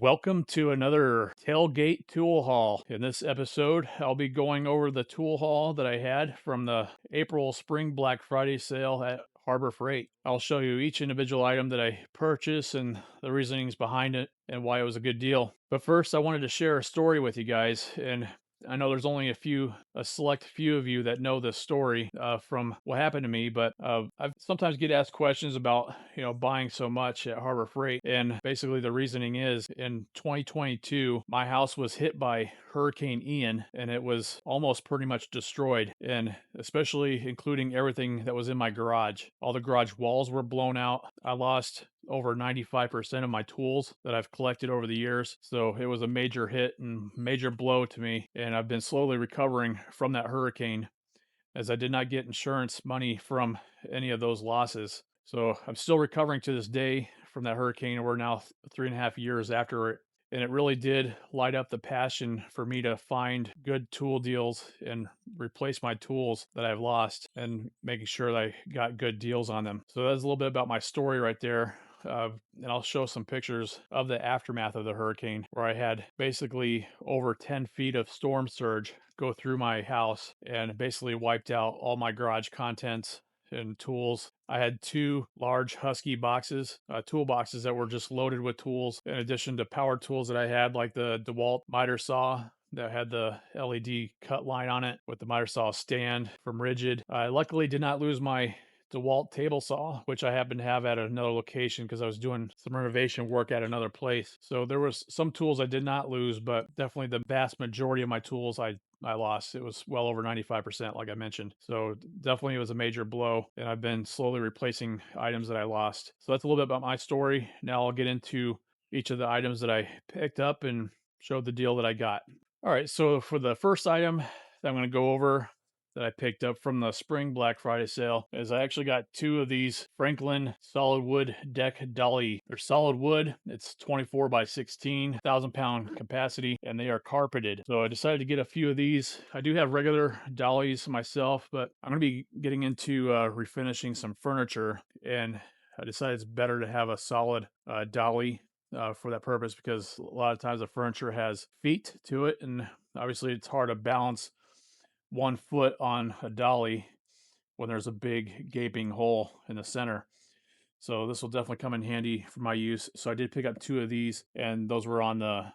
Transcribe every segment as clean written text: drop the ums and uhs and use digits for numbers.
Welcome to another Tailgate tool haul. In this episode, I'll be going over the tool haul that I had from the April Spring Black Friday sale at Harbor Freight. I'll show you each individual item that I purchased and the reasonings behind it and why it was a good deal. But first, I wanted to share a story with you guys, and I know there's only a select few of you that know this story from what happened to me, but I sometimes get asked questions about, buying so much at Harbor Freight. And basically the reasoning is in 2022, my house was hit by Hurricane Ian and it was almost pretty much destroyed. And especially including everything that was in my garage. All the garage walls were blown out. I lost over 95% of my tools that I've collected over the years. So it was a major hit and major blow to me. And I've been slowly recovering from that hurricane as I did not get insurance money from any of those losses. So I'm still recovering to this day from that hurricane. We're now 3.5 years after it. And it really did light up the passion for me to find good tool deals and replace my tools that I've lost and making sure that I got good deals on them. So that's a little bit about my story right there. And I'll show some pictures of the aftermath of the hurricane where I had basically over 10 feet of storm surge go through my house and basically wiped out all my garage contents and tools. I had two large Husky boxes, tool boxes that were just loaded with tools, in addition to power tools that I had, like the DeWalt miter saw that had the LED cut line on it with the miter saw stand from Rigid. I luckily did not lose my DeWalt table saw, which I happen to have at another location because I was doing some renovation work at another place. So there was some tools I did not lose, but definitely the vast majority of my tools I lost. It was well over 95%, like I mentioned. So definitely it was a major blow, and I've been slowly replacing items that I lost. So that's a little bit about my story. Now I'll get into each of the items that I picked up and showed the deal that I got. All right, so for the first item that I'm going to go over that I picked up from the spring Black Friday sale is I actually got two of these Franklin solid wood deck dolly. They're solid wood. It's 24 by 16, 1,000-pound capacity, and they are carpeted. So I decided to get a few of these. I do have regular dollies myself, but I'm going to be getting into refinishing some furniture, and I decided it's better to have a solid dolly for that purpose because a lot of times the furniture has feet to it, and obviously it's hard to balance 1 foot on a dolly when there's a big gaping hole in the center. So this will definitely come in handy for my use. So I did pick up two of these, and those were on the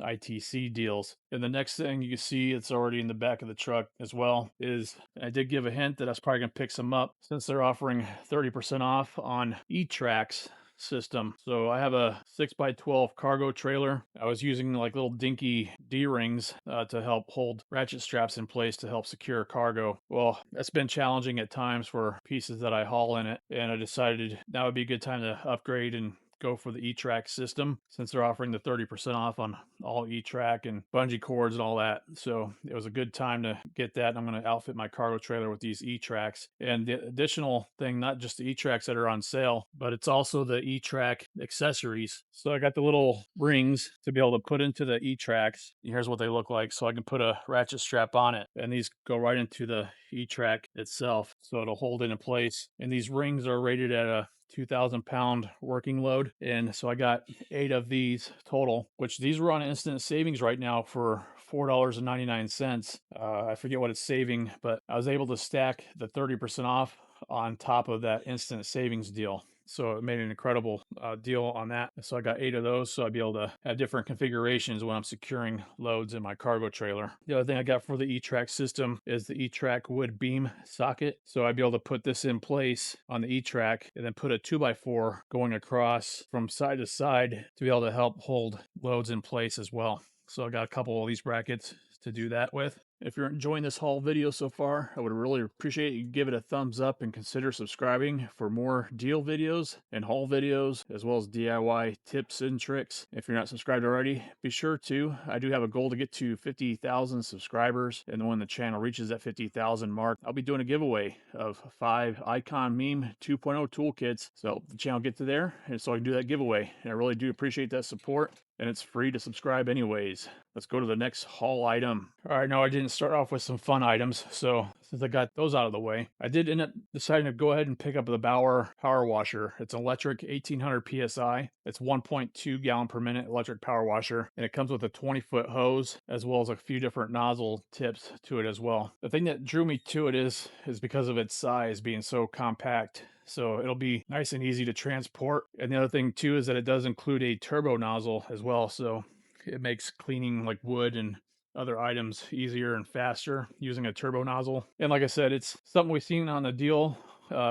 ITC deals. And the next thing you can see, it's already in the back of the truck as well, is I did give a hint that I was probably going to pick some up since they're offering 30% off on E-Trax system. So I have a 6x12 cargo trailer. I was using like little dinky D-rings to help hold ratchet straps in place to help secure cargo. Well, that's been challenging at times for pieces that I haul in it, and I decided now would be a good time to upgrade and go for the E-Track system since they're offering the 30% off on all E-Track and bungee cords and all that. So it was a good time to get that. I'm going to outfit my cargo trailer with these E-Tracks. And the additional thing, not just the E-Tracks that are on sale, but it's also the E-Track accessories. So I got the little rings to be able to put into the E-Tracks. Here's what they look like. So I can put a ratchet strap on it, and these go right into the E-Track itself. So it'll hold it in place. And these rings are rated at a 2,000-pound working load, and so I got 8 of these total, which these were on instant savings right now for $4.99. I forget what it's saving, but I was able to stack the 30% off on top of that instant savings deal. So it made an incredible deal on that. So I got 8 of those, so I'd be able to have different configurations when I'm securing loads in my cargo trailer. The other thing I got for the E-Track system is the E-Track wood beam socket. So I'd be able to put this in place on the E-Track and then put a 2x4 going across from side to side to be able to help hold loads in place as well. So I got a couple of these brackets to do that with. If you're enjoying this haul video so far, I would really appreciate you give it a thumbs up and consider subscribing for more deal videos and haul videos, as well as DIY tips and tricks. If you're not subscribed already, be sure to. I do have a goal to get to 50,000 subscribers, and when the channel reaches that 50,000 mark, I'll be doing a giveaway of 5 Icon Meme 2.0 toolkits. So the channel get to there, and so I can do that giveaway. And I really do appreciate that support, and it's free to subscribe anyways. Let's go to the next haul item. All right, now I didn't start off with some fun items, so since I got those out of the way, I did end up deciding to go ahead and pick up the Bauer power washer. It's an electric 1800 PSI. It's 1.2 gallon per minute electric power washer, and it comes with a 20-foot hose as well as a few different nozzle tips to it as well. The thing that drew me to it is because of its size being so compact. So it'll be nice and easy to transport. And the other thing too is that it does include a turbo nozzle as well. So it makes cleaning like wood and other items easier and faster using a turbo nozzle. And like I said, it's something we've seen on the deal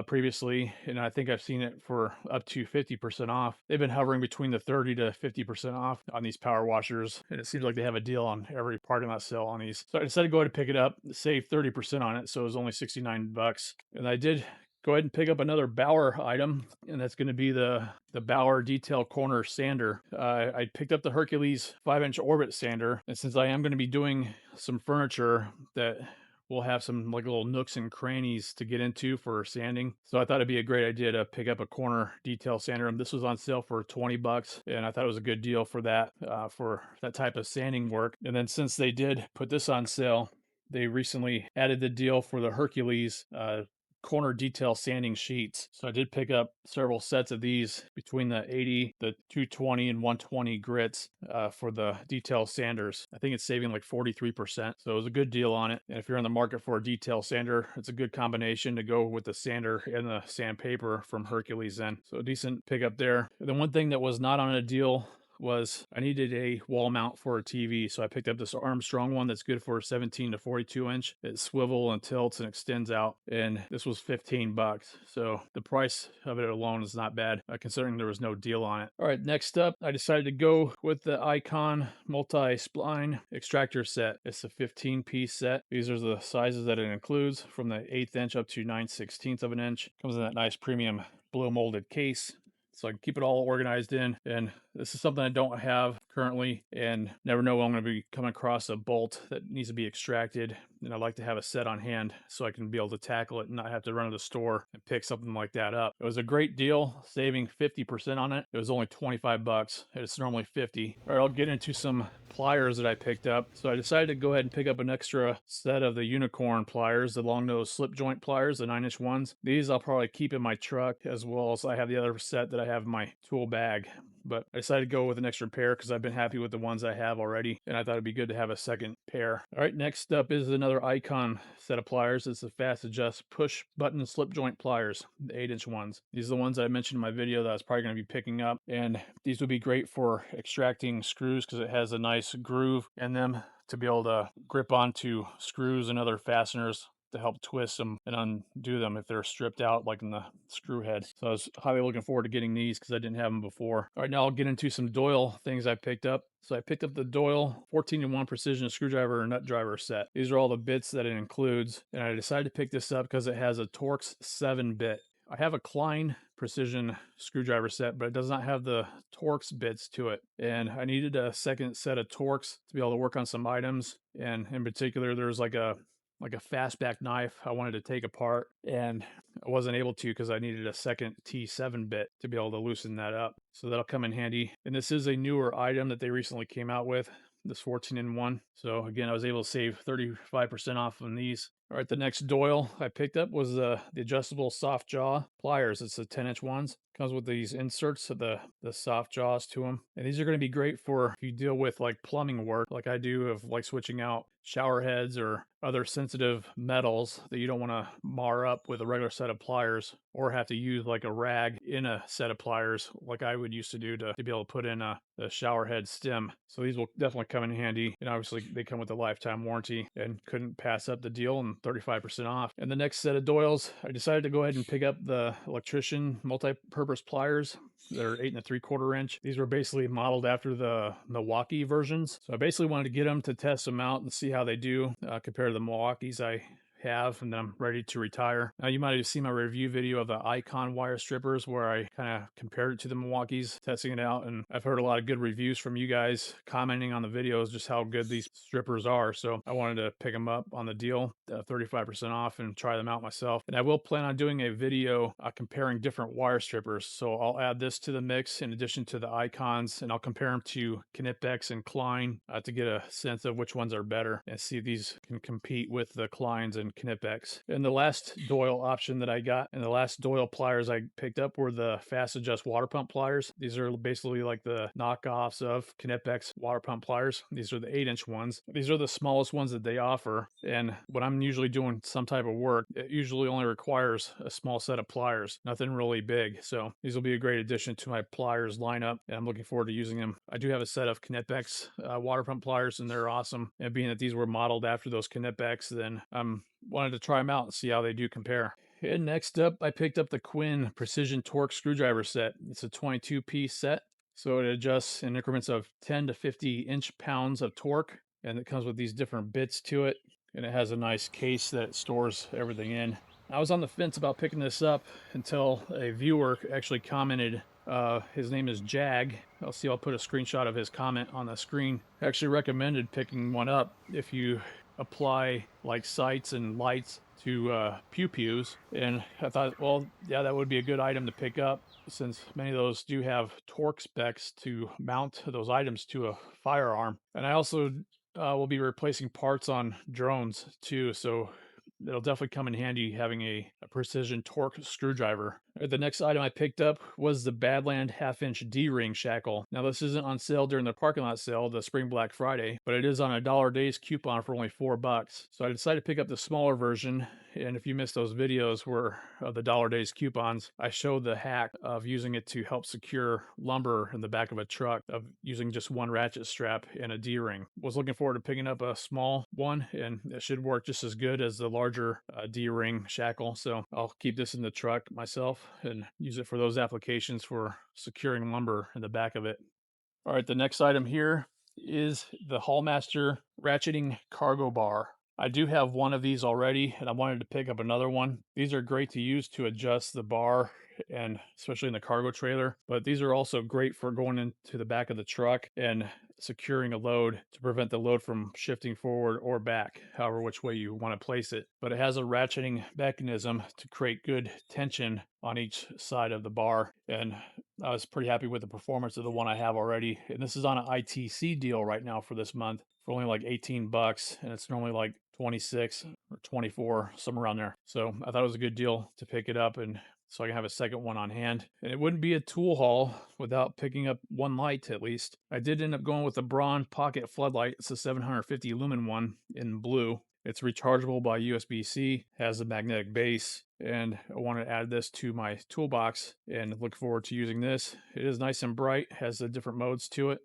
previously, and I think I've seen it for up to 50% off. They've been hovering between the 30 to 50% off on these power washers, and it seems like they have a deal on every parking lot sale on these. So I decided to go ahead and pick it up, save 30% on it, so it was only 69 bucks. And I did go ahead and pick up another Bauer item, and that's going to be the Bauer Detail Corner Sander. I picked up the Hercules 5-inch Orbit Sander, and since I am going to be doing some furniture that will have some like little nooks and crannies to get into for sanding, so I thought it'd be a great idea to pick up a corner detail sander. And this was on sale for 20 bucks, and I thought it was a good deal for that type of sanding work. And then since they did put this on sale, they recently added the deal for the Hercules corner detail sanding sheets. So I did pick up several sets of these between the 80, the 220, and 120 grits for the detail sanders. I think it's saving like 43%. So it was a good deal on it. And if you're in the market for a detail sander, it's a good combination to go with the sander and the sandpaper from Hercules then. So a decent pickup there. And then one thing that was not on a deal was I needed a wall mount for a TV. So I picked up this Armstrong one that's good for 17 to 42 inch. It swivel and tilts and extends out. And this was 15 bucks. So the price of it alone is not bad, considering there was no deal on it. All right, next up, I decided to go with the Icon multi-spline extractor set. It's a 15-piece set. These are the sizes that it includes, from the 1/8 inch up to 9/16 of an inch. Comes in that nice premium blow molded case, so I can keep it all organized in. And this is something I don't have currently, and never know when I'm going to be coming across a bolt that needs to be extracted, and I'd like to have a set on hand so I can be able to tackle it and not have to run to the store and pick something like that up. It was a great deal, saving 50% on it. It was only 25 bucks. It's normally 50. All right, I'll get into some pliers that I picked up. So I decided to go ahead and pick up an extra set of the Unicorn pliers, the long nose slip joint pliers, the 9-inch ones. These I'll probably keep in my truck, as well as I have the other set that I have in my tool bag. But I decided to go with an extra pair because I've been happy with the ones I have already, and I thought it'd be good to have a second pair. All right, next up is another Icon set of pliers. It's the Fast Adjust push button slip joint pliers, the 8-inch ones. These are the ones that I mentioned in my video that I was probably going to be picking up, and these would be great for extracting screws because it has a nice groove in them to be able to grip onto screws and other fasteners to help twist them and undo them if they're stripped out, like in the screw head. So I was highly looking forward to getting these because I didn't have them before. All right, now I'll get into some Doyle things I picked up. So I picked up the Doyle 14-in-1 precision screwdriver and nut driver set. These are all the bits that it includes, and I decided to pick this up because it has a Torx 7-bit. I have a Klein precision screwdriver set, but it does not have the Torx bits to it. And I needed a second set of Torx to be able to work on some items. And in particular, there's like a fastback knife I wanted to take apart, and I wasn't able to because I needed a second T7 bit to be able to loosen that up. So that'll come in handy. And this is a newer item that they recently came out with, this 14-in-1. So again, I was able to save 35% off on these. All right, the next Doyle I picked up was the adjustable soft jaw pliers. It's the 10-inch ones. Comes with these inserts of the soft jaws to them. And these are going to be great for if you deal with like plumbing work, like I do, of like switching out shower heads or other sensitive metals that you don't want to mar up with a regular set of pliers, or have to use like a rag in a set of pliers like I would used to do to be able to put in the shower head stem. So these will definitely come in handy, and obviously they come with a lifetime warranty, and couldn't pass up the deal and 35% off. And the next set of Doyles, I decided to go ahead and pick up the electrician multi-purpose pliers. They're 8 3/4 inch. These were basically modeled after the Milwaukee versions. So I basically wanted to get them to test them out and see how they do compared to the Milwaukees I have, and then I'm ready to retire. Now you might have seen my review video of the Icon wire strippers where I kind of compared it to the Milwaukees, testing it out, and I've heard a lot of good reviews from you guys commenting on the videos just how good these strippers are. So I wanted to pick them up on the deal, 35% off, and try them out myself. And I will plan on doing a video comparing different wire strippers. So I'll add this to the mix in addition to the Icons, and I'll compare them to Knipex and Klein to get a sense of which ones are better and see if these can compete with the Kleins and Knipex. And the last Doyle option that I got, and the last Doyle pliers I picked up, were the fast adjust water pump pliers. These are basically like the knockoffs of Knipex water pump pliers. These are the 8-inch ones. These are the smallest ones that they offer, and when I'm usually doing some type of work, it usually only requires a small set of pliers, nothing really big. So these will be a great addition to my pliers lineup, and I'm looking forward to using them. I do have a set of Knipex water pump pliers, and they're awesome. And being that these were modeled after those Knipex, then I'm wanted to try them out and see how they do compare. And next up, I picked up the Quinn Precision Torque Screwdriver Set. It's a 22-piece set, so it adjusts in increments of 10 to 50 inch-pounds of torque, and it comes with these different bits to it, and it has a nice case that it stores everything in. I was on the fence about picking this up until a viewer actually commented. His name is Jag. I'll put a screenshot of his comment on the screen. Actually recommended picking one up if you apply like sights and lights to pew-pews, and I thought, well, yeah, that would be a good item to pick up, since many of those do have torque specs to mount those items to a firearm. And I also will be replacing parts on drones too, so it'll definitely come in handy having a precision torque screwdriver. The next item I picked up was the Badland 1/2-inch D-ring shackle. Now, this isn't on sale during the parking lot sale, the Spring Black Friday, but it is on a $1 days coupon for only $4. So I decided to pick up the smaller version. And if you missed those videos where of the $1 days coupons, I showed the hack of using it to help secure lumber in the back of a truck, of using just one ratchet strap and a D-ring. Was looking forward to picking up a small one, and it should work just as good as the larger D-ring shackle. So I'll keep this in the truck myself and use it for those applications for securing lumber in the back of it. All right, the next item here is the Hallmaster ratcheting cargo bar. I do have one of these already, and I wanted to pick up another one. These are great to use to adjust the bar, and especially in the cargo trailer, but these are also great for going into the back of the truck and securing a load to prevent the load from shifting forward or back, however which way you want to place it. But it has a ratcheting mechanism to create good tension on each side of the bar, and I was pretty happy with the performance of the one I have already. And this is on an ITC deal right now for this month for only like $18, and it's normally like 26 or 24, somewhere around there. So I thought it was a good deal to pick it up, and so I can have a second one on hand. And it wouldn't be a tool haul without picking up one light at least. I did end up going with the Braun pocket floodlight. It's a 750 lumen one in blue. It's rechargeable by USB-C, has a magnetic base, and I want to add this to my toolbox and look forward to using this. It is nice and bright, has the different modes to it,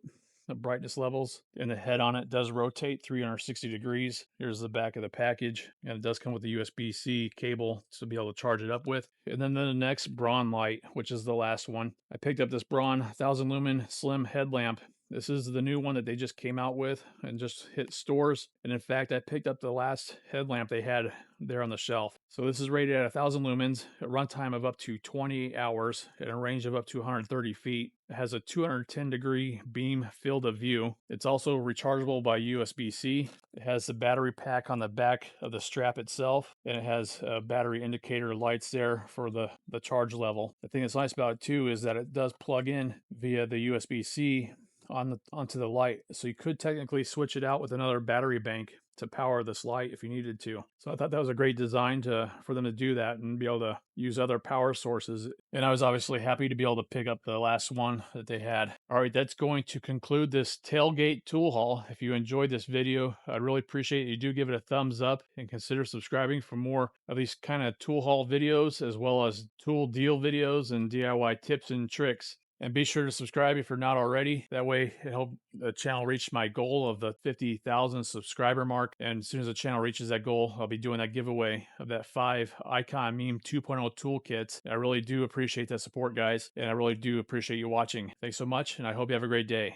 the brightness levels, and the head on it does rotate 360 degrees. Here's the back of the package, and it does come with a USB-C cable to be able to charge it up with. And then the next Braun light, which is the last one. I picked up this Braun 1000 lumen slim headlamp. This is the new one that they just came out with and just hit stores. And in fact, I picked up the last headlamp they had there on the shelf. So this is rated at 1000 lumens, a runtime of up to 28 hours, and a range of up to 130 feet. It has a 210-degree beam field of view. It's also rechargeable by USB-C. It has the battery pack on the back of the strap itself, and it has battery indicator lights there for the charge level. The thing that's nice about it too is that it does plug in via the USB-C onto the light, so you could technically switch it out with another battery bank to power this light if you needed to. So I thought that was a great design for them to do that and be able to use other power sources. And I was obviously happy to be able to pick up the last one that they had. All right, that's going to conclude this Tailgate tool haul. If you enjoyed this video, I'd really appreciate you do give it a thumbs up and consider subscribing for more of these kind of tool haul videos, as well as tool deal videos and DIY tips and tricks. And be sure to subscribe if you're not already. That way it helps the channel reach my goal of the 50,000 subscriber mark. And as soon as the channel reaches that goal, I'll be doing that giveaway of that 5 Icon Meme 2.0 toolkits. I really do appreciate that support, guys. And I really do appreciate you watching. Thanks so much, and I hope you have a great day.